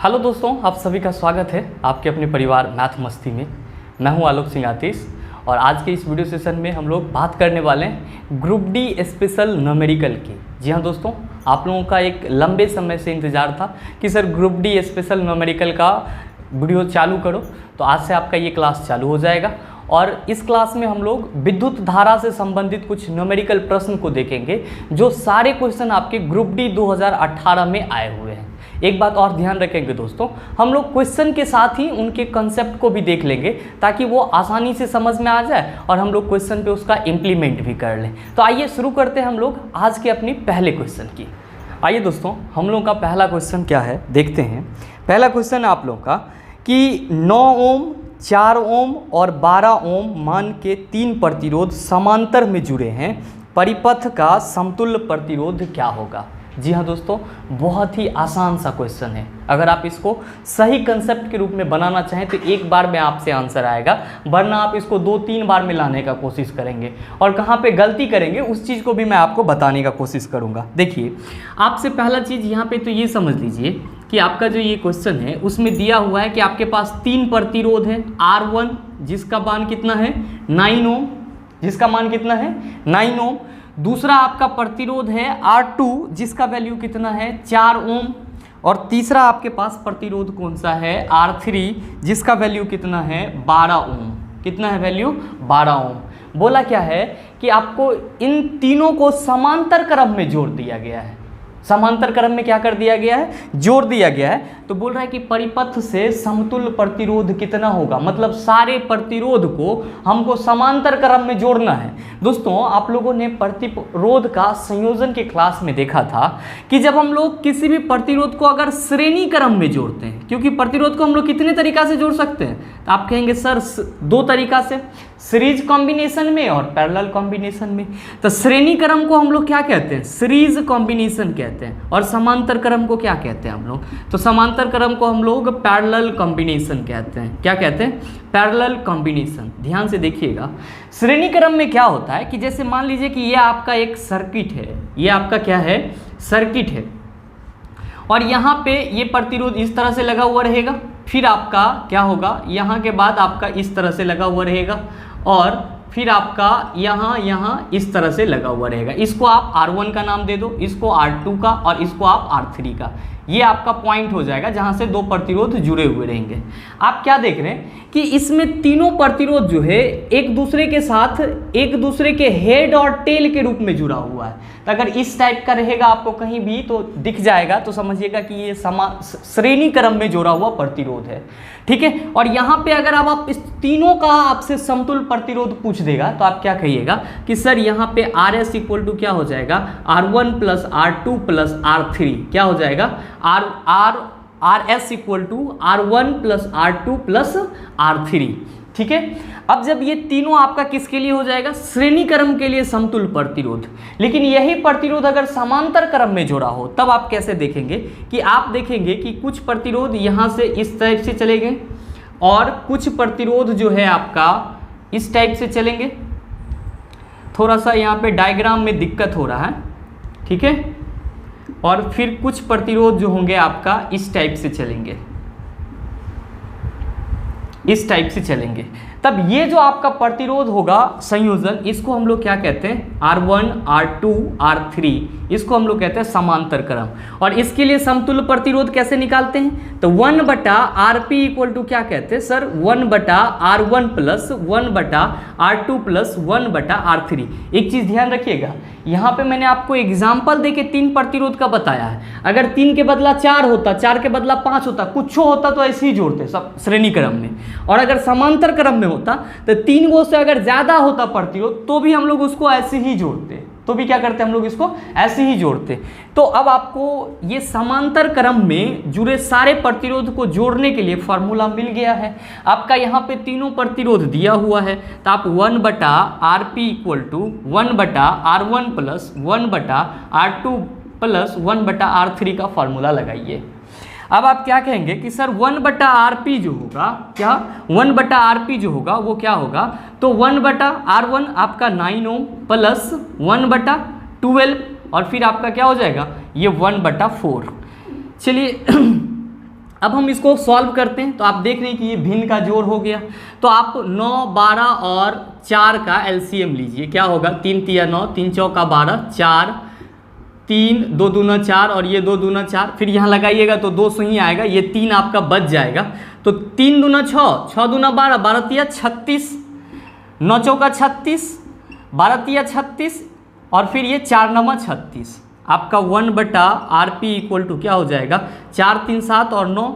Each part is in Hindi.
हेलो दोस्तों, आप सभी का स्वागत है आपके अपने परिवार मैथ मस्ती में। मैं हूं आलोक सिंह आतिश और आज के इस वीडियो सेशन में हम लोग बात करने वाले हैं ग्रुप डी स्पेशल न्यूमेरिकल की। जी हाँ दोस्तों, आप लोगों का एक लंबे समय से इंतज़ार था कि sir group D special numerical का वीडियो चालू करो, तो आज से आपका ये क्लास चालू हो जाएगा। और इस क्लास में हम लोग विद्युत धारा से संबंधित कुछ न्यूमेरिकल प्रश्न को देखेंगे, जो सारे क्वेश्चन आपके ग्रुप डी 2018 में आए हुए हैं। एक बात और ध्यान रखेंगे दोस्तों, हम लोग क्वेश्चन के साथ ही उनके कंसेप्ट को भी देख लेंगे ताकि वो आसानी से समझ में आ जाए और हम लोग क्वेश्चन पे उसका इम्प्लीमेंट भी कर लें। तो आइए शुरू करते हैं हम लोग आज के अपनी पहले क्वेश्चन की। आइए दोस्तों, हम लोग का पहला क्वेश्चन क्या है देखते हैं। पहला क्वेश्चन है आप लोग का कि 9 ओम, 4 ओम और 12 ओम मान के 3 प्रतिरोध समांतर में जुड़े हैं, परिपथ का समतुल्य प्रतिरोध क्या होगा। जी हाँ दोस्तों, बहुत ही आसान सा क्वेश्चन है। अगर आप इसको सही कंसेप्ट के रूप में बनाना चाहें तो एक बार में आपसे आंसर आएगा, वरना आप इसको 2-3 बार में लाने का कोशिश करेंगे और कहाँ पे गलती करेंगे उस चीज़ को भी मैं आपको बताने का कोशिश करूँगा। देखिए, आपसे पहला चीज़ यहाँ पे तो ये समझ लीजिए कि आपका जो ये क्वेश्चन है उसमें दिया हुआ है कि आपके पास 3 प्रतिरोध है। R1 जिसका मान कितना है 9 ओम, जिसका मान कितना है 9 ओम। दूसरा आपका प्रतिरोध है R2 जिसका वैल्यू कितना है 4 ओम। और तीसरा आपके पास प्रतिरोध कौन सा है R3 जिसका वैल्यू कितना है 12 ओम। कितना है वैल्यू 12 ओम। बोला क्या है कि आपको इन तीनों को समांतर क्रम में जोड़ दिया गया है। समांतर क्रम में क्या कर दिया गया है, जोड़ दिया गया है। तो बोल रहा है कि परिपथ से समतुल्य प्रतिरोध कितना होगा, मतलब सारे प्रतिरोध को हमको समांतर क्रम में जोड़ना है। दोस्तों, आप लोगों ने प्रतिरोध का संयोजन के क्लास में देखा था कि जब हम लोग किसी भी प्रतिरोध को अगर श्रेणी क्रम में जोड़ते हैं, क्योंकि प्रतिरोध को हम लोग कितने तरीका से जोड़ सकते हैं, तो आप कहेंगे सर 2 तरीका से, सीरीज कॉम्बिनेशन में और पैरेलल कॉम्बिनेशन में। तो श्रेणी क्रम को हम लोग क्या कहते हैं, सीरीज कॉम्बिनेशन कहते हैं, और समांतर क्रम को क्या कहते हैं हम लोग, तो समांतर क्रम को हम लोग पैरेलल कॉम्बिनेशन कहते हैं। क्या कहते हैं, पैरेलल कॉम्बिनेशन। ध्यान से देखिएगा, श्रेणी क्रम में क्या होता है कि जैसे मान लीजिए कि ये आपका एक सर्किट है, ये आपका क्या है सर्किट है, और यहाँ पे ये प्रतिरोध इस तरह से लगा हुआ रहेगा, फिर आपका क्या होगा यहाँ के बाद आपका इस तरह से लगा हुआ रहेगा, और फिर आपका यहाँ इस तरह से लगा हुआ रहेगा। इसको आप R1 का नाम दे दो, इसको R2 का, और इसको आप R3 का। ये आपका पॉइंट हो जाएगा जहाँ से 2 प्रतिरोध जुड़े हुए रहेंगे। आप क्या देख रहे हैं कि इसमें तीनों प्रतिरोध जो है एक दूसरे के साथ एक दूसरे के हेड और टेल के रूप में जुड़ा हुआ है। तो अगर इस टाइप का रहेगा आपको कहीं भी तो दिख जाएगा, तो समझिएगा कि ये श्रेणी क्रम में जोड़ा हुआ प्रतिरोध है। ठीक है, और यहाँ पे अगर आप इस तीनों का आपसे समतुल्य प्रतिरोध पूछ देगा तो आप क्या कहिएगा कि सर यहाँ पे RS इक्वल टू क्या हो जाएगा R1 plus R2 plus R3। क्या हो जाएगा RS equal to R1 plus R2 plus R3। ठीक है, अब जब ये तीनों आपका किसके लिए हो जाएगा, श्रेणी क्रम के लिए समतुल्य प्रतिरोध। लेकिन यही प्रतिरोध अगर समांतर क्रम में जोड़ा हो तब आप कैसे देखेंगे कि आप देखेंगे कि कुछ प्रतिरोध यहाँ से इस टाइप से चलेंगे और कुछ प्रतिरोध जो है आपका इस टाइप से चलेंगे। थोड़ा सा यहाँ पे डायग्राम में दिक्कत हो रहा है, ठीक है। और फिर कुछ प्रतिरोध जो होंगे आपका इस टाइप से चलेंगे, इस टाइप से चलेंगे। तब ये जो आपका प्रतिरोध होगा संयोजन, इसको हम लोग क्या कहते हैं R1, R2, R3, इसको हम लोग कहते हैं समांतर क्रम। और इसके लिए समतुल्य प्रतिरोध कैसे निकालते हैं, तो 1/Rp इक्वल टू क्या कहते हैं sir 1/R1 plus 1/R2 plus 1/R3। एक चीज़ ध्यान रखिएगा, यहाँ पे मैंने आपको एग्जाम्पल देके 3 प्रतिरोध का बताया है। अगर 3 के बदला 4 होता, 4 के बदला 5 होता, कुछ होता तो ऐसे ही जोड़ते सब श्रेणी क्रम में। और अगर समांतर क्रम में होता तो 3 गो से अगर ज़्यादा होता प्रतिरोध तो भी हम लोग उसको ऐसे ही जोड़ते, तो भी क्या करते हम लोग इसको ऐसे ही जोड़ते। तो अब आपको ये समांतर क्रम में जुड़े सारे प्रतिरोध को जोड़ने के लिए फार्मूला मिल गया है। आपका यहाँ पे तीनों प्रतिरोध दिया हुआ है, तो आप 1/Rp equal to 1/R1 plus 1/R2 plus 1/R3 का फार्मूला लगाइए। अब आप क्या कहेंगे कि सर 1/Rp जो होगा, क्या 1/Rp जो होगा वो क्या होगा, तो 1/R1 आपका 9 ओम प्लस 1/12 और फिर आपका क्या हो जाएगा ये 1/4। चलिए अब हम इसको सॉल्व करते हैं तो आप देख रहे हैं कि ये भिन्न का जोड़ हो गया। तो आप 9, 12 और 4 का एलसीएम लीजिए, क्या होगा 3 तिया 9, 3 चौका 12, 4, 3, 2 दूना 4 और ये 2 दूना 4, फिर यहाँ लगाइएगा तो 2 सही आएगा, ये 3 आपका बच जाएगा। तो 3 दूना 6, 6 दूना 12, 12 तिया 36, 9 चौका 36, 12 तिया 36 और फिर ये 4 नमा 36। आपका 1/RP इक्वल टू क्या हो जाएगा 4, 3, 7 और 9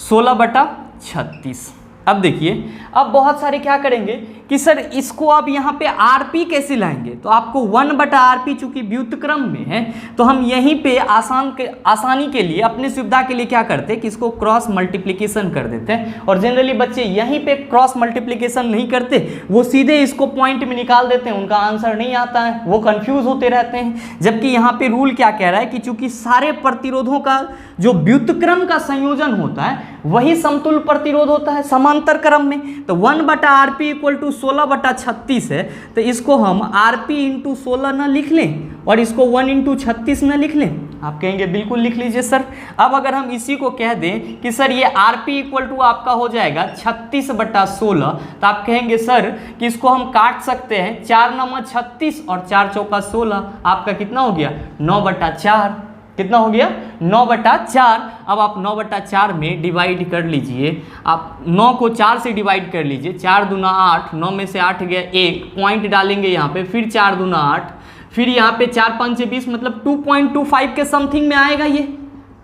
16/36। अब देखिए, अब बहुत सारे क्या करेंगे कि सर इसको अब यहाँ पे आरपी कैसे लाएंगे, तो आपको 1/RP चूंकि व्युत्क्रम में है तो हम यहीं पे आसानी के लिए अपनी सुविधा के लिए क्या करते हैं कि इसको क्रॉस मल्टीप्लिकेशन कर देते हैं। और जनरली बच्चे यहीं पे क्रॉस मल्टीप्लिकेशन नहीं करते, वो सीधे इसको पॉइंट में निकाल देते हैं, उनका आंसर नहीं आता है, वो कंफ्यूज होते रहते हैं। जबकि यहाँ पे रूल क्या कह रहा है कि चूंकि सारे प्रतिरोधों का जो व्युत्क्रम का संयोजन होता है वही समतुल्य प्रतिरोध होता है समांतर क्रम में। तो 1/RP इक्वल टू 16/36 है, तो इसको हम RP इंटू 16 ना लिख लें और इसको 1 इंटू 36 ना लिख लें। आप कहेंगे बिल्कुल लिख लीजिए सर। अब अगर हम इसी को कह दें कि सर ये RP इक्वल टू आपका हो जाएगा 36/16, तो आप कहेंगे सर कि इसको हम काट सकते हैं, 4 नमा 36 और 4 चौका 16, आपका कितना हो गया 9/4। कितना हो गया 9/4। अब आप 9/4 में डिवाइड कर लीजिए, आप 9 को 4 से डिवाइड कर लीजिए, 4 दूना 8, 9 में से 8 गया 1, पॉइंट डालेंगे यहाँ पे, फिर 4 दूना 8, फिर यहाँ पे 4 5 20, मतलब 2.25 के समथिंग में आएगा, ये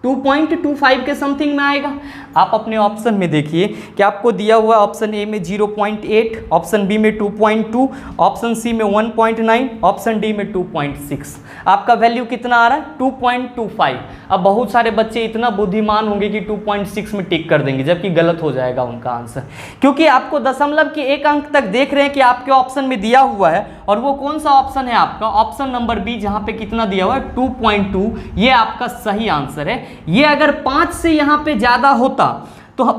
2.25 के समथिंग में आएगा। आप अपने ऑप्शन में देखिए कि आपको दिया हुआ ऑप्शन ए में 0.8, ऑप्शन बी में 2.2, ऑप्शन सी में 1.9, ऑप्शन डी में 2.6। आपका वैल्यू कितना आ रहा है 2.25। अब बहुत सारे बच्चे इतना बुद्धिमान होंगे कि 2.6 में टिक कर देंगे, जबकि गलत हो जाएगा उनका आंसर, क्योंकि आपको दशमलव के 1 अंक तक देख रहे हैं कि आपके ऑप्शन में दिया हुआ है, और वो कौन सा ऑप्शन है आपका ऑप्शन नंबर बी, जहाँ पे कितना दिया हुआ है 2.2। ये आपका सही आंसर है। ये अगर 5 से यहाँ पे ज़्यादा होता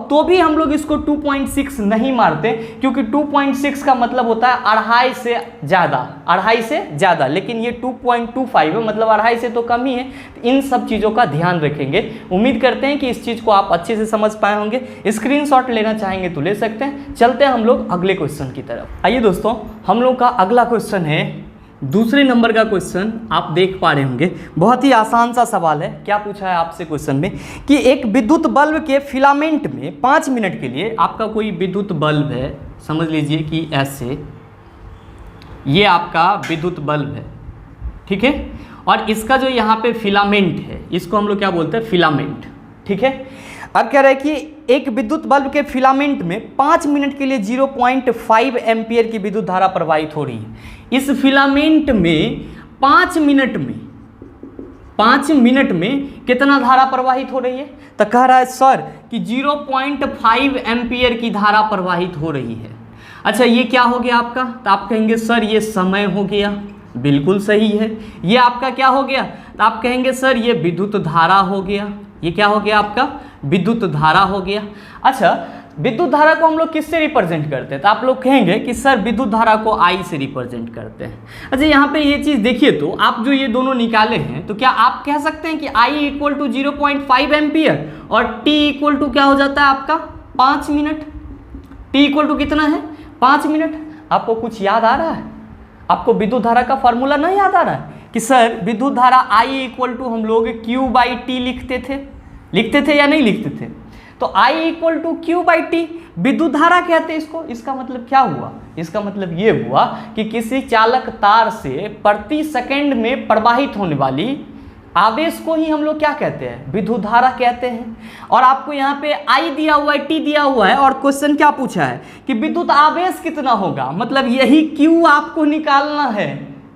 तो भी हम लोग इसको 2.6 नहीं मारते, क्योंकि 2.6 का मतलब होता है 2.5 से ज़्यादा, 2.5 से ज़्यादा, लेकिन ये 2.25 है, मतलब 2.5 से तो कम ही है। इन सब चीज़ों का ध्यान रखेंगे। उम्मीद करते हैं कि इस चीज़ को आप अच्छे से समझ पाए होंगे। स्क्रीनशॉट लेना चाहेंगे तो ले सकते हैं। चलते हैं हम लोग अगले क्वेश्चन की तरफ। आइए दोस्तों, हम लोग का अगला क्वेश्चन है दूसरे नंबर का क्वेश्चन। आप देख पा रहे होंगे, बहुत ही आसान सा सवाल है। क्या पूछा है आपसे क्वेश्चन में कि एक विद्युत बल्ब के फिलामेंट में 5 मिनट के लिए, आपका कोई विद्युत बल्ब है, समझ लीजिए कि ऐसे ये आपका विद्युत बल्ब है, ठीक है, और इसका जो यहाँ पे फिलामेंट है इसको हम लोग क्या बोलते हैं फिलामेंट, ठीक है। अब कह रहा है कि एक विद्युत बल्ब के फिलामेंट में 5 मिनट के लिए 0.5 एम्पियर की विद्युत धारा प्रवाहित हो रही है। इस फिलामेंट में 5 मिनट में कितना धारा प्रवाहित हो रही है, तो कह रहा है सर कि 0.5 एम्पियर की धारा प्रवाहित हो रही है। अच्छा, ये क्या हो गया आपका, तो आप कहेंगे सर ये समय हो गया, बिल्कुल सही है। ये आपका क्या हो गया, तो आप कहेंगे सर ये विद्युत धारा हो गया। ये क्या हो गया आपका विद्युत धारा हो गया। अच्छा, विद्युत धारा को हम लोग किससे रिप्रेजेंट करते हैं, तो आप लोग कहेंगे कि सर विद्युत धारा को I से रिप्रेजेंट करते हैं। अच्छा, यहाँ पे ये चीज़ देखिए, तो आप जो ये दोनों निकाले हैं, तो क्या आप कह सकते हैं कि I इक्वल टू 0.5 एम्पियर और T इक्वल टू क्या हो जाता है आपका 5 मिनट। T इक्वल टू कितना है 5 मिनट। आपको कुछ याद आ रहा है, आपको विद्युत धारा का फॉर्मूला नहीं याद आ रहा है कि सर विद्युत धारा I इक्वल टू हम लोग Q/T लिखते थे या नहीं लिखते थे, तो I इक्वल टू Q/T विद्युत धारा कहते हैं इसको। इसका मतलब क्या हुआ, इसका मतलब ये हुआ कि किसी चालक तार से प्रति सेकंड में प्रवाहित होने वाली आवेश को ही हम लोग क्या कहते हैं विद्युत धारा कहते हैं। और आपको यहाँ पे I दिया हुआ है, T दिया हुआ है, और क्वेश्चन क्या पूछा है कि विद्युत आवेश कितना होगा, मतलब यही Q आपको निकालना है,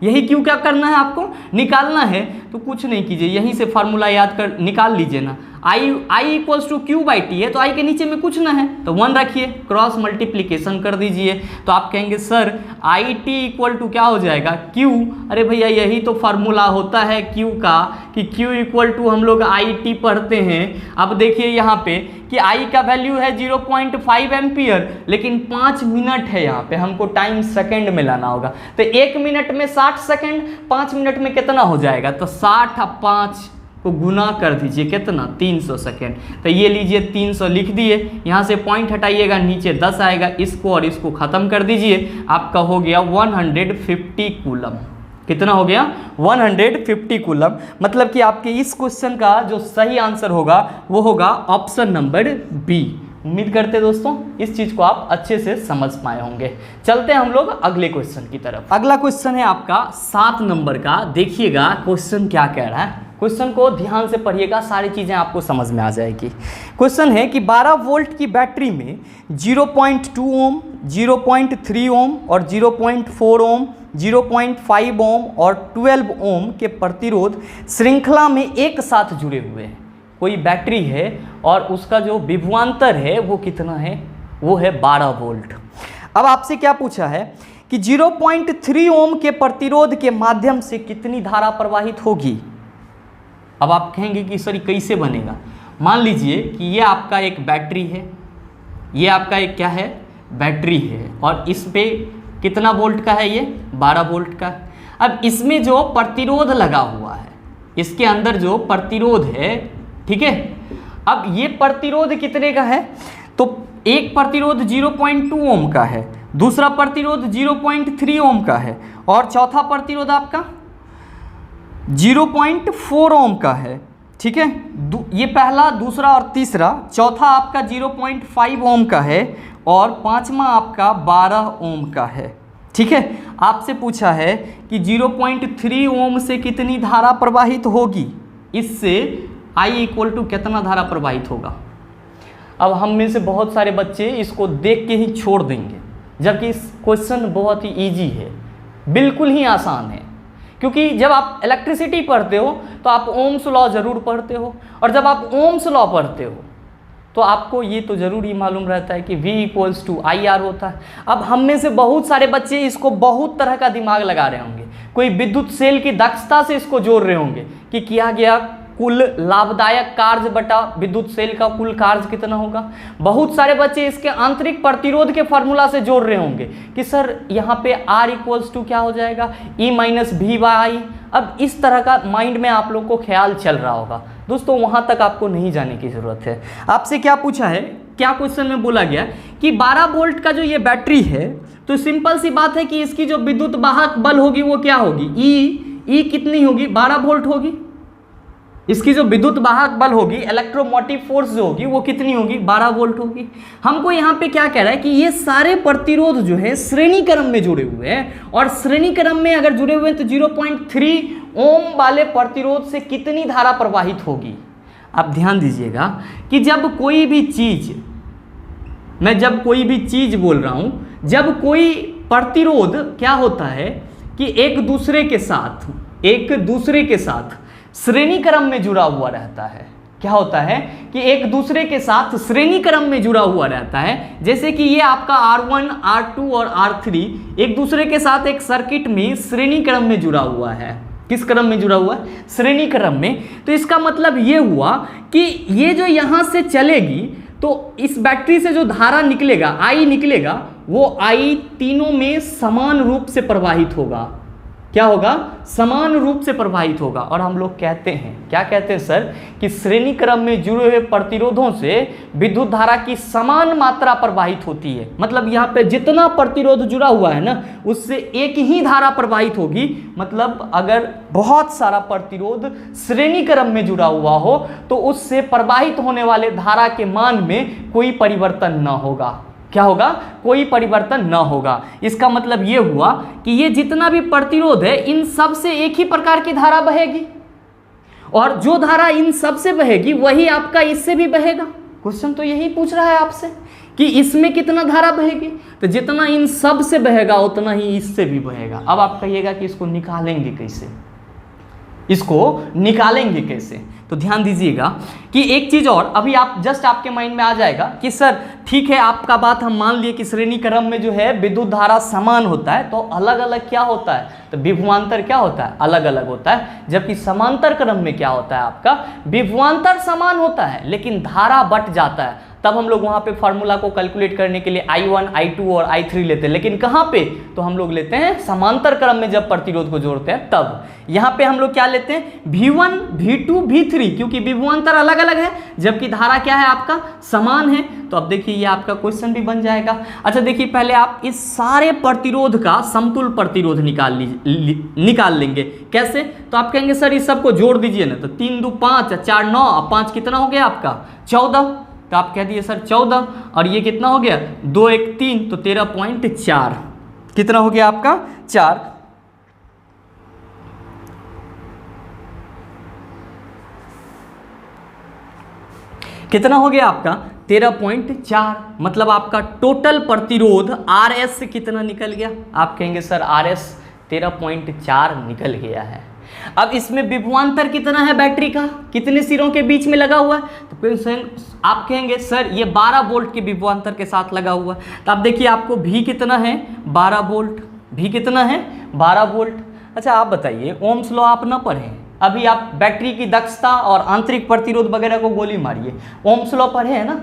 यही Q क्या करना है आपको निकालना है। तो कुछ नहीं कीजिए, यहीं से फार्मूला याद कर निकाल लीजिए ना। I इक्वल्स टू Q/T है, तो I के नीचे में कुछ ना है तो 1 रखिए, क्रॉस मल्टीप्लिकेशन कर दीजिए, तो आप कहेंगे सर IT इक्वल टू क्या हो जाएगा Q। अरे भैया यही तो फार्मूला होता है Q का कि Q इक्वल टू हम लोग IT पढ़ते हैं। अब देखिए यहाँ पे कि I का वैल्यू है 0.5 एम्पियर, लेकिन 5 मिनट है, यहाँ पे हमको टाइम सेकंड में लाना होगा। तो 1 मिनट में 60 सेकंड, 5 मिनट में कितना हो जाएगा, तो 60 और 5 को गुना कर दीजिए, कितना 300 सेकेंड। तो ये लीजिए 300 लिख दिए, यहाँ से पॉइंट हटाइएगा, नीचे 10 आएगा, इसको और इसको ख़त्म कर दीजिए, आपका हो गया 150 कूलम। कितना हो गया 150 कूलम। मतलब कि आपके इस क्वेश्चन का जो सही आंसर होगा वो होगा ऑप्शन नंबर बी। उम्मीद करते हैं दोस्तों इस चीज़ को आप अच्छे से समझ पाए होंगे। चलते हैं हम लोग अगले क्वेश्चन की तरफ। अगला क्वेश्चन है आपका 7 नंबर का। देखिएगा क्वेश्चन क्या कह रहा है, क्वेश्चन को ध्यान से पढ़िएगा, सारी चीज़ें आपको समझ में आ जाएगी। क्वेश्चन है कि 12 वोल्ट की बैटरी में 0.2 ओम, 0.3 ओम और 0.4 ओम, 0.5 ओम और 12 ओम के प्रतिरोध श्रृंखला में एक साथ जुड़े हुए हैं। कोई बैटरी है और उसका जो विभवांतर है वो कितना है, वो है 12 वोल्ट। अब आपसे क्या पूछा है कि 0.3 ओम के प्रतिरोध के माध्यम से कितनी धारा प्रवाहित होगी। अब आप कहेंगे कि सर कैसे बनेगा। मान लीजिए कि ये आपका एक बैटरी है, ये आपका एक क्या है, बैटरी है, और इस पे कितना वोल्ट का है, ये 12 वोल्ट का। अब इसमें जो प्रतिरोध लगा हुआ है, इसके अंदर जो प्रतिरोध है, ठीक है, अब ये प्रतिरोध कितने का है, तो एक प्रतिरोध 0.2 ओम का है, दूसरा प्रतिरोध 0.3 ओम का है और चौथा प्रतिरोध आपका 0.4 ओम का है। ठीक है, ये पहला, दूसरा और तीसरा, चौथा आपका 0.5 ओम का है और पांचवा आपका 12 ओम का है। ठीक है, आपसे पूछा है कि 0.3 ओम से कितनी धारा प्रवाहित होगी, इससे I इक्वल टू कितना धारा प्रवाहित होगा। अब हम में से बहुत सारे बच्चे इसको देख के ही छोड़ देंगे, जबकि इस क्वेश्चन बहुत ही इजी है, बिल्कुल ही आसान है। क्योंकि जब आप इलेक्ट्रिसिटी पढ़ते हो तो आप ओम्स लॉ ज़रूर पढ़ते हो, और जब आप ओम्स लॉ पढ़ते हो तो आपको ये तो ज़रूर ही मालूम रहता है कि V इक्वल्स टू IR होता है। अब हम में से बहुत सारे बच्चे इसको बहुत तरह का दिमाग लगा रहे होंगे, कोई विद्युत सेल की दक्षता से इसको जोड़ रहे होंगे कि किया गया कुल लाभदायक कार्य बटा विद्युत सेल का कुल कार्य कितना होगा। बहुत सारे बच्चे इसके आंतरिक प्रतिरोध के फार्मूला से जोड़ रहे होंगे कि सर यहाँ पे R इक्वल्स टू क्या हो जाएगा, E माइनस V/I। अब इस तरह का माइंड में आप लोग को ख्याल चल रहा होगा। दोस्तों वहाँ तक आपको नहीं जाने की ज़रूरत है। आपसे क्या पूछा है, क्या क्वेश्चन में बोला गया कि 12 वोल्ट का जो ये बैटरी है, तो सिंपल सी बात है कि इसकी जो विद्युत वाहक बल होगी वो क्या होगी, E कितनी होगी, 12 वोल्ट होगी। इसकी जो विद्युत वाहक बल होगी, इलेक्ट्रोमोटिव फोर्स जो होगी वो कितनी होगी, 12 वोल्ट होगी। हमको यहाँ पे क्या कह रहा है कि ये सारे प्रतिरोध जो है श्रेणी क्रम में जुड़े हुए हैं, और श्रेणी क्रम में अगर जुड़े हुए हैं तो 0.3 ओम वाले प्रतिरोध से कितनी धारा प्रवाहित होगी। आप ध्यान दीजिएगा कि जब कोई भी चीज, मैं जब कोई भी चीज बोल रहा हूं, जब कोई प्रतिरोध क्या होता है कि एक दूसरे के साथ श्रेणी क्रम में जुड़ा हुआ रहता है। क्या होता है कि एक दूसरे के साथ श्रेणी क्रम में जुड़ा हुआ रहता है। जैसे कि ये आपका R1, R2 और R3 एक दूसरे के साथ एक सर्किट में श्रेणी क्रम में जुड़ा हुआ है। किस क्रम में जुड़ा हुआ है, श्रेणी क्रम में। तो इसका मतलब ये हुआ कि ये जो यहाँ से चलेगी तो इस बैटरी से जो धारा निकलेगा, I निकलेगा, वो I तीनों में समान रूप से प्रवाहित होगा। क्या होगा, समान रूप से प्रवाहित होगा। और हम लोग कहते हैं, क्या कहते हैं सर, कि श्रेणी क्रम में जुड़े हुए प्रतिरोधों से विद्युत धारा की समान मात्रा प्रवाहित होती है। मतलब यहाँ पे जितना प्रतिरोध जुड़ा हुआ है ना, उससे एक ही धारा प्रवाहित होगी। मतलब अगर बहुत सारा प्रतिरोध श्रेणी क्रम में जुड़ा हुआ हो तो उससे प्रवाहित होने वाले धारा के मान में कोई परिवर्तन न होगा। क्या होगा, कोई परिवर्तन न होगा। इसका मतलब ये हुआ कि ये जितना भी प्रतिरोध है, इन सब से एक ही प्रकार की धारा बहेगी, और जो धारा इन सब से बहेगी वही आपका इससे भी बहेगा। क्वेश्चन तो यही पूछ रहा है आपसे कि इसमें कितना धारा बहेगी, तो जितना इन सब से बहेगा उतना ही इससे भी बहेगा। अब आप कहिएगा कि इसको निकालेंगे कैसे, इसको निकालेंगे कैसे। तो ध्यान दीजिएगा कि एक चीज़ और अभी आप जस्ट आपके माइंड में आ जाएगा कि सर ठीक है, आपका बात हम मान लिए कि श्रेणी क्रम में जो है विद्युत धारा समान होता है, तो अलग अलग क्या होता है, तो विभवांतर क्या होता है, अलग अलग होता है। जबकि समांतर क्रम में क्या होता है, आपका विभवांतर समान होता है लेकिन धारा बट जाता है। तब हम लोग वहाँ पे फार्मूला को कैलकुलेट करने के लिए I1, I2 और I3 लेते हैं। लेकिन कहाँ पे, तो हम लोग लेते हैं समांतर क्रम में जब प्रतिरोध को जोड़ते हैं तब। यहाँ पे हम लोग क्या लेते हैं, V1, V2, V3, क्योंकि विभवांतर अलग अलग है जबकि धारा क्या है आपका समान है। तो अब देखिए ये आपका क्वेश्चन भी बन जाएगा। अच्छा देखिए पहले आप इस सारे प्रतिरोध का समतुल्य प्रतिरोध निकाल लेंगे। कैसे, तो आप कहेंगे सर इस सबको जोड़ दीजिए ना, तो 3 2 5, 4 9, 5 कितना हो गया आपका 14। तो आप कह दिए सर 14 और ये कितना हो गया 2 1 3, तो 13.4 कितना हो गया आपका 4। कितना हो गया आपका 13.4, मतलब आपका टोटल प्रतिरोध RS कितना निकल गया। आप कहेंगे सर RS 13.4 निकल गया है। अब इसमें विभवांतर कितना है बैटरी का, कितने सिरों के बीच में लगा हुआ है, तो आप कहेंगे सर ये 12 वोल्ट के विभवांतर के साथ लगा हुआ है। तो आप देखिए आपको V कितना है 12 वोल्ट, V कितना है 12 वोल्ट। अच्छा आप बताइए ओम्स लॉ आप ना पढ़ें, अभी आप बैटरी की दक्षता और आंतरिक प्रतिरोध वगैरह को गोली मारिए, ओम्स लॉ पढ़े हैं ना,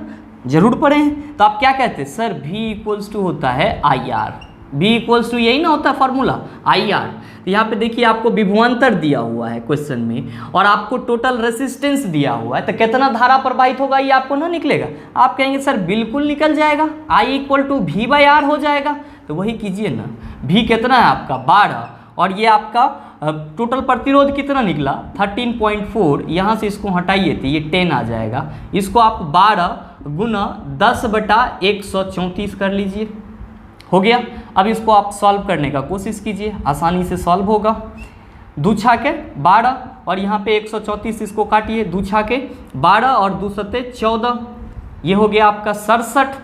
जरूर पढ़े हैं। तो आप क्या कहते हैं सर V इक्वल्स टू होता है IR, V इक्वल्स टू यही ना होता है फॉर्मूला IR। तो यहाँ पे देखिए आपको विभवांतर दिया हुआ है क्वेश्चन में और आपको टोटल रेसिस्टेंस दिया हुआ है, तो कितना धारा प्रवाहित होगा ये आपको ना निकलेगा। आप कहेंगे सर बिल्कुल निकल जाएगा, I इक्वल टू V/R हो जाएगा। तो वही कीजिए ना, V कितना है आपका 12 और ये आपका टोटल प्रतिरोध कितना निकला 13.4, यहाँ से इसको हटाइए तो ये 10 आ जाएगा। इसको आप 12 गुना 10/134 कर लीजिए, हो गया। अब इसको आप सॉल्व करने का कोशिश कीजिए, आसानी से सॉल्व होगा। 2 छाके 12 और यहाँ पे 134, इसको काटिए, 2 छाके 12 और 2 सत्ते 14, ये हो गया आपका 67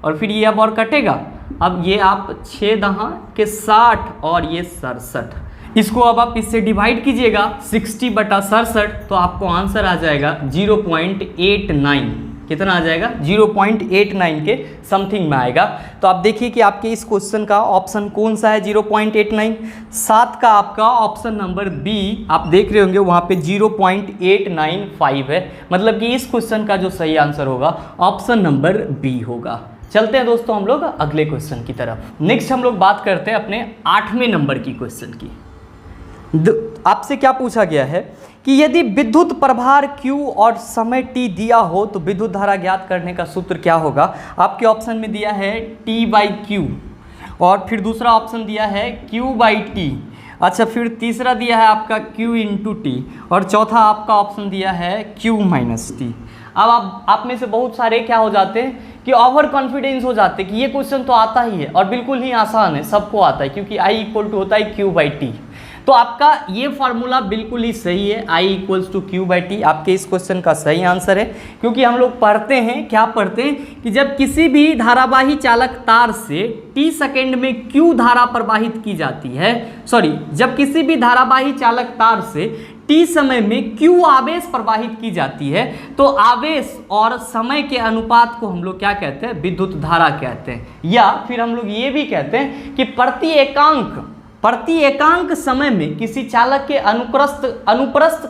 और फिर ये अब और कटेगा। अब ये आप 6 दहा के 60 और ये 67, इसको अब आप इससे डिवाइड कीजिएगा 60/67, तो आपको आंसर आ जाएगा 0.89। कितना आ जाएगा 0.89 के समथिंग में आएगा। तो आप देखिए कि आपके इस क्वेश्चन का ऑप्शन कौन सा है 0.89, 7 का आपका ऑप्शन नंबर बी आप देख रहे होंगे वहाँ पे 0.895 है, मतलब कि इस क्वेश्चन का जो सही आंसर होगा ऑप्शन नंबर बी होगा। चलते हैं दोस्तों हम लोग अगले क्वेश्चन की तरफ। नेक्स्ट हम लोग बात करते हैं अपने 8वें नंबर की क्वेश्चन की। आपसे क्या पूछा गया है कि यदि विद्युत प्रभार Q और समय t दिया हो तो विद्युत धारा ज्ञात करने का सूत्र क्या होगा। आपके ऑप्शन में दिया है T/Q और फिर दूसरा ऑप्शन दिया है Q/T, अच्छा फिर तीसरा दिया है आपका Q × T और चौथा आपका ऑप्शन दिया है Q-T। अब आप में से बहुत सारे क्या हो जाते हैं कि ओवर कॉन्फिडेंस हो जाते हैं कि ये क्वेश्चन तो आता ही है और बिल्कुल ही आसान है, सबको आता है क्योंकि I इक्वल टू होता है Q/T। तो आपका ये फार्मूला बिल्कुल ही सही है, I इक्वल्स टू Q/T आपके इस क्वेश्चन का सही आंसर है। क्योंकि हम लोग पढ़ते हैं, क्या पढ़ते हैं कि जब किसी भी धारावाही चालक तार से t सेकेंड में Q धारा प्रवाहित की जाती है, जब किसी भी धारावाही चालक तार से t समय में Q आवेश प्रवाहित की जाती है तो आवेश और समय के अनुपात को हम लोग क्या कहते हैं, विद्युत धारा कहते हैं। या फिर हम लोग ये भी कहते हैं कि प्रति एकांक समय में किसी चालक के अनुप्रस्थ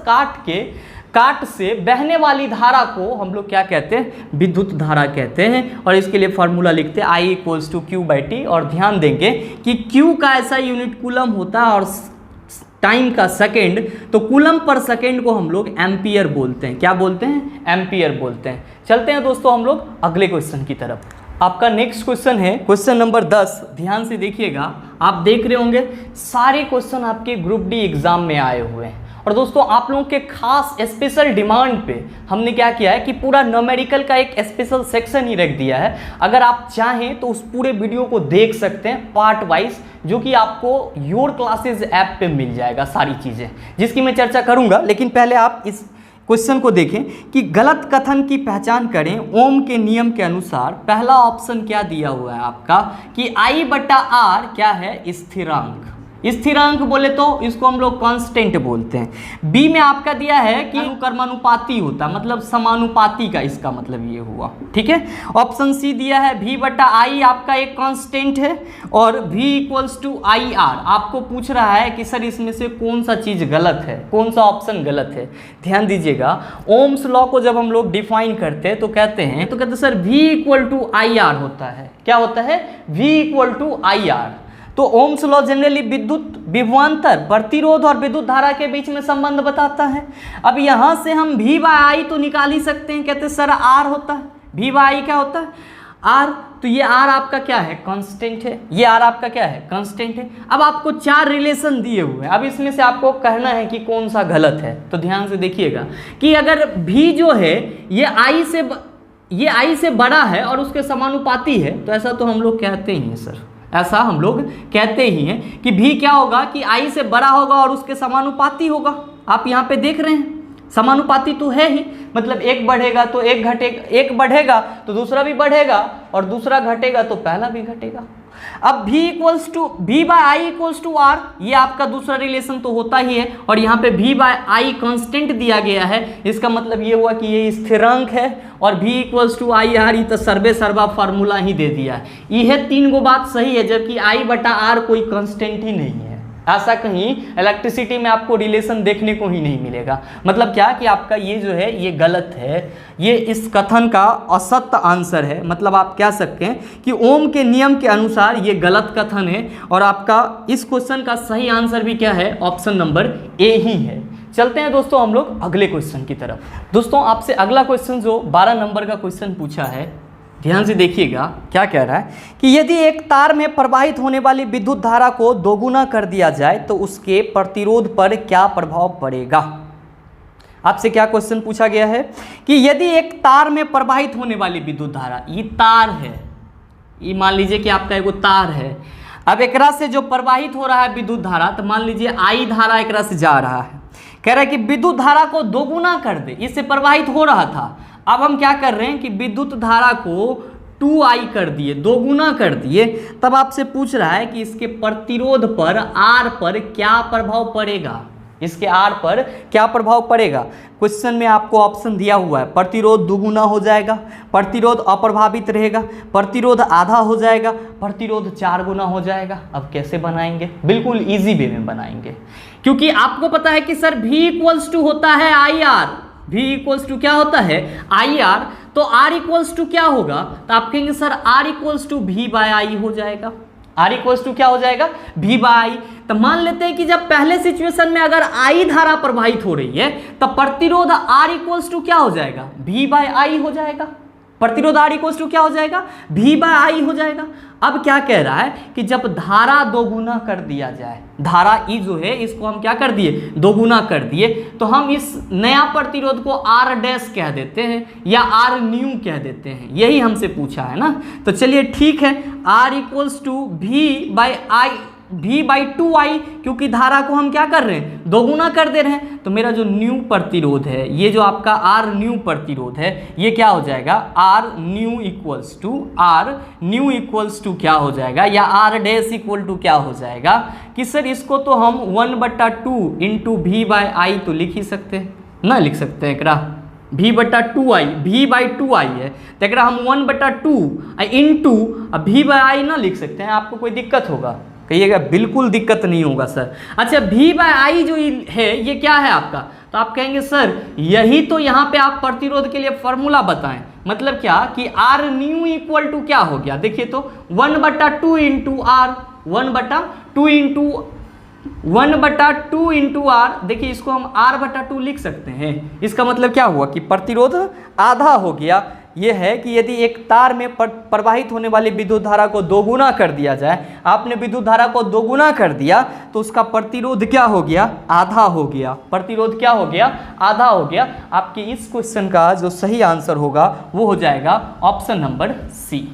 काट से बहने वाली धारा को हम लोग क्या कहते हैं, विद्युत धारा कहते हैं। और इसके लिए फॉर्मूला लिखते हैं I इक्वल्स टू Q/T और ध्यान देंगे कि Q का ऐसा यूनिट कूलम होता है और टाइम का सेकेंड, तो कूलम पर सेकेंड को हम लोग एम्पियर बोलते हैं। क्या बोलते हैं, एम्पियर बोलते हैं। चलते हैं दोस्तों हम लोग अगले क्वेश्चन की तरफ। आपका नेक्स्ट क्वेश्चन है क्वेश्चन नंबर 10। ध्यान से देखिएगा, आप देख रहे होंगे सारे क्वेश्चन आपके ग्रुप डी एग्जाम में आए हुए हैं। और दोस्तों आप लोगों के खास स्पेशल डिमांड पे हमने क्या किया है कि पूरा न्यूमेरिकल का एक स्पेशल सेक्शन ही रख दिया है। अगर आप चाहें तो उस पूरे वीडियो को देख सकते हैं पार्ट वाइज, जो कि आपको योर क्लासेस ऐप पे मिल जाएगा सारी चीज़ें, जिसकी मैं चर्चा करूंगा। लेकिन पहले आप इस क्वेश्चन को देखें कि गलत कथन की पहचान करें। ओम के नियम के अनुसार पहला ऑप्शन क्या दिया हुआ है आपका कि I/R क्या है, स्थिरांक। स्थिरांक बोले तो इसको हम लोग कांस्टेंट बोलते हैं। बी में आपका दिया है कि अनुकर्मानुपाती होता है, मतलब समानुपाती का इसका मतलब ये हुआ, ठीक है। ऑप्शन सी दिया है v बटा आई आपका एक कांस्टेंट है और v equals to I R. आपको पूछ रहा है कि सर इसमें से कौन सा चीज़ गलत है, कौन सा ऑप्शन गलत है। ध्यान दीजिएगा, ओम्स लॉ को जब हम लोग डिफाइन करते हैं तो कहते हैं sir v equal to I R होता है। क्या होता है? v equal to I R. तो ओम्स लॉ जनरली विद्युत विभवांतर, प्रतिरोध और विद्युत धारा के बीच में संबंध बताता है। अब यहां से हम v बाय आई तो निकाल ही सकते हैं। कहते हैं सर r होता है, v बाय आई क्या होता है? r। तो ये r आपका क्या है? कांस्टेंट है। ये r आपका क्या है? कांस्टेंट है। अब आपको 4 रिलेशन दिए हुए हैं, अब इसमें से आपको कहना है कि कौन सा गलत है। तो ध्यान से देखिएगा कि अगर v जो है ये i से बड़ा है और उसके समानुपाती है, तो ऐसा तो हम लोग कहते ही हैं सर, ऐसा हम लोग कहते ही हैं कि भी क्या होगा कि i से बड़ा होगा और उसके समानुपाती होगा। आप यहाँ पे देख रहे हैं समानुपाती तो है ही, मतलब एक बढ़ेगा तो एक घटेगा, एक बढ़ेगा तो दूसरा भी बढ़ेगा और दूसरा घटेगा तो पहला भी घटेगा। अब v equals to v by I equals to R, ये आपका दूसरा रिलेशन तो होता ही है और यहाँ पे v बाय आई कांस्टेंट दिया गया है। इसका मतलब ये हुआ कि ये स्थिरांक है और v equals to I R, ये तो सर्वे सर्वा फार्मूला ही दे दिया है। यह 3 गो बात सही है, जबकि i बटा आर कोई कांस्टेंट ही नहीं है। ऐसा कहीं इलेक्ट्रिसिटी में आपको रिलेशन देखने को ही नहीं मिलेगा। मतलब क्या कि आपका ये जो है ये गलत है, ये इस कथन का असत्य आंसर है। मतलब आप कह सकते हैं कि ओम के नियम के अनुसार ये गलत कथन है और आपका इस क्वेश्चन का सही आंसर भी क्या है? ऑप्शन नंबर ए ही है। चलते हैं दोस्तों हम लोग अगले क्वेश्चन की तरफ। दोस्तों आपसे अगला क्वेश्चन जो 12 नंबर का क्वेश्चन पूछा है, ध्यान से देखिएगा क्या कह रहा है कि यदि एक तार में प्रवाहित होने वाली विद्युत धारा को दोगुना कर दिया जाए तो उसके प्रतिरोध पर क्या प्रभाव पड़ेगा। आपसे क्या क्वेश्चन पूछा गया है कि यदि एक तार में प्रवाहित होने वाली विद्युत धारा, ये तार है, ये मान लीजिए कि आपका एगो तार है। अब एकरा से जो प्रवाहित हो रहा है विद्युत धारा, तो मान लीजिए आई धारा एकरा से जा रहा है। कह रहा है कि विद्युत धारा को दोगुना कर दे, इससे प्रवाहित हो रहा था। अब हम क्या कर रहे हैं कि विद्युत धारा को 2i कर दिए, दोगुना कर दिए। तब आपसे पूछ रहा है कि इसके प्रतिरोध पर R पर क्या प्रभाव पड़ेगा, इसके R पर क्या प्रभाव पड़ेगा। क्वेश्चन में आपको ऑप्शन दिया हुआ है, प्रतिरोध दुगुना हो जाएगा, प्रतिरोध अप्रभावित रहेगा, प्रतिरोध आधा हो जाएगा, प्रतिरोध 4 गुना हो जाएगा। अब कैसे बनाएंगे? बिल्कुल इजी वे में बनाएंगे, क्योंकि आपको पता है कि सर v इक्वल्स टू होता है I R. v equals to क्या होता है? I R. तो r इक्वल्स टू क्या होगा? तो आप कहेंगे sir r equals to v by I हो जाएगा। r इक्वल्स टू क्या हो जाएगा? v by I. तो मान लेते हैं कि जब पहले सिचुएशन में अगर I धारा प्रवाहित हो रही है तो प्रतिरोध R इक्वल्स टू क्या हो जाएगा? v बाय आई हो जाएगा। प्रतिरोध R इक्वल्स टू क्या हो जाएगा? v बाय आई हो जाएगा। अब क्या कह रहा है कि जब धारा दोगुना कर दिया जाए, धारा E जो है इसको हम क्या कर दिए? दोगुना कर दिए, तो हम इस नया प्रतिरोध को R डैश कह देते हैं या R न्यू कह देते हैं। यही हमसे पूछा है ना। तो चलिए ठीक है, R equals to v by 2i, क्योंकि धारा को हम क्या कर रहे हैं? दोगुना कर दे रहे हैं। तो मेरा जो न्यू प्रतिरोध है, ये जो आपका R न्यू प्रतिरोध है, ये क्या हो जाएगा? R न्यू इक्वल्स टू क्या हो जाएगा, या R डैश इक्वल टू क्या हो जाएगा कि सर इसको तो हम 1/2 इंटू v बाई आई तो लिख ही सकते हैं ना, लिख सकते हैं एकरा v बटा 2i, v बाई 2i है तो एकरा हम 1/2 इंटू v बाई आई ना लिख सकते हैं। आपको कोई दिक्कत होगा? कहिएगा बिल्कुल दिक्कत नहीं होगा सर। अच्छा, v बाय आई जो है ये क्या है आपका? तो आप कहेंगे सर यही तो यहाँ पे आप प्रतिरोध के लिए फॉर्मूला बताएं। मतलब क्या कि R न्यू इक्वल टू क्या हो गया? देखिए तो 1/2 इंटू R, 1/2 इंटू R। देखिए इसको हम R/2 लिख सकते हैं। इसका मतलब क्या हुआ कि प्रतिरोध आधा हो गया। यह है कि यदि एक तार में प्रवाहित होने वाली विद्युत धारा को दोगुना कर दिया जाए, आपने विद्युत धारा को दोगुना कर दिया तो उसका प्रतिरोध क्या हो गया? आधा हो गया। प्रतिरोध क्या हो गया? आधा हो गया। आपके इस क्वेश्चन का जो सही आंसर होगा वो हो जाएगा ऑप्शन नंबर सी।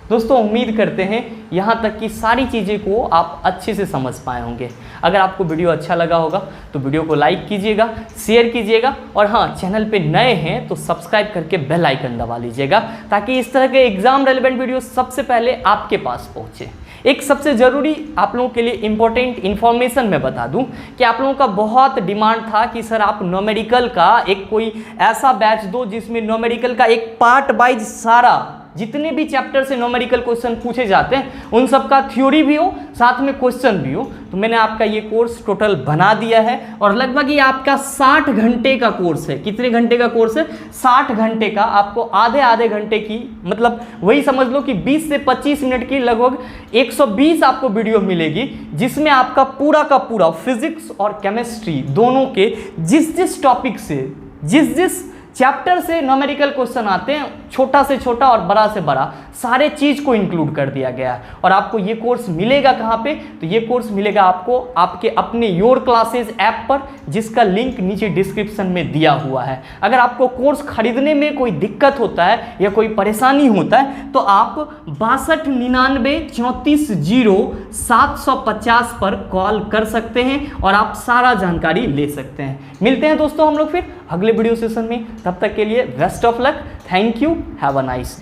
दोस्तों उम्मीद करते हैं यहाँ तक की सारी चीज़ें को आप अच्छे से समझ पाए होंगे। अगर आपको वीडियो अच्छा लगा होगा तो वीडियो को लाइक कीजिएगा, शेयर कीजिएगा और हाँ, चैनल पे नए हैं तो सब्सक्राइब करके बेल आइकन दबा लीजिएगा ताकि इस तरह के एग्जाम रेलेवेंट वीडियो सबसे पहले आपके पास पहुँचे। एक सबसे ज़रूरी आप लोगों के लिए इम्पोर्टेंट इन्फॉर्मेशन मैं बता दूं कि आप लोगों का बहुत डिमांड था कि सर आप न्यूमेरिकल का एक कोई ऐसा बैच दो जिसमें न्यूमेरिकल का एक पार्ट वाइज सारा जितने भी चैप्टर से न्यूमेरिकल क्वेश्चन पूछे जाते हैं उन सब का थ्योरी भी हो, साथ में क्वेश्चन भी हो। तो मैंने आपका ये कोर्स टोटल बना दिया है और लगभग ये आपका 60 घंटे का कोर्स है। कितने घंटे का कोर्स है? 60 घंटे का। आपको आधे आधे घंटे की, मतलब वही समझ लो कि 20 से 25 मिनट की लगभग 120 आपको वीडियो मिलेगी, जिसमें आपका पूरा का पूरा फिजिक्स और केमिस्ट्री दोनों के जिस टॉपिक से जिस चैप्टर से न्यूमेरिकल क्वेश्चन आते हैं, छोटा से छोटा और बड़ा से बड़ा, सारे चीज़ को इंक्लूड कर दिया गया है। और आपको ये कोर्स मिलेगा कहाँ पे? तो ये कोर्स मिलेगा आपको आपके अपने योर क्लासेस ऐप पर, जिसका लिंक नीचे डिस्क्रिप्शन में दिया हुआ है। अगर आपको कोर्स खरीदने में कोई दिक्कत होता है या कोई परेशानी होता है तो आप 6299 34 0 750 पर कॉल कर सकते हैं और आप सारा जानकारी ले सकते हैं। मिलते हैं दोस्तों हम लोग फिर अगले वीडियो सेशन में। तब तक के लिए best of luck. Thank you. Have a nice day.